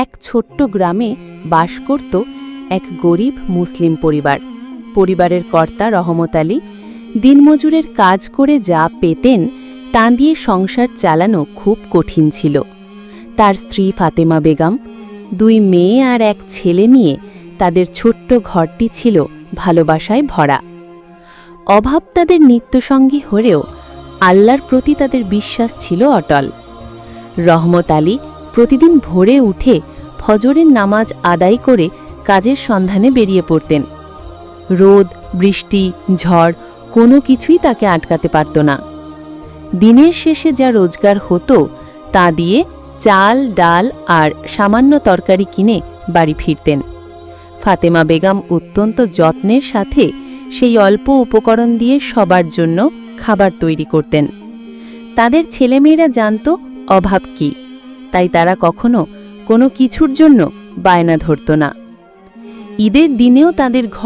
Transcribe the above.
এক ছোট্ট গ্রামে বাস করত এক গরিব মুসলিম পরিবার। পরিবারের কর্তা রহমত আলী দিনমজুরের কাজ করে যা পেতেন তা দিয়ে সংসার চালানো খুব কঠিন ছিল। তার স্ত্রী ফাতেমা বেগম, 2 মেয়ে আর এক ছেলে নিয়ে তাদের ছোট্ট ঘরটি ছিল ভালোবাসায় ভরা। অভাব তাদের নিত্যসঙ্গী হলেও আল্লাহর প্রতি তাদের বিশ্বাস ছিল অটল। রহমত আলী প্রতিদিন ভোরে উঠে ফজরের নামাজ আদায় করে কাজের সন্ধানে বেরিয়ে পড়তেন। রোদ, বৃষ্টি, ঝড় কোনো কিছুই তাকে আটকাতে পারত না। দিনের শেষে যা রোজগার হতো তা দিয়ে চাল, ডাল আর সামান্য তরকারি কিনে বাড়ি ফিরতেন। ফাতেমা বেগম অত্যন্ত যত্নের সাথে সেই অল্প উপকরণ দিয়ে সবার জন্য খাবার তৈরি করতেন। তাদের ছেলেমেয়েরা জানত অভাব কী, তাই তারা কখনো কোনো কিছুর জন্য বায়না ধরত না। ঈদের দিনেও তাদের ঘর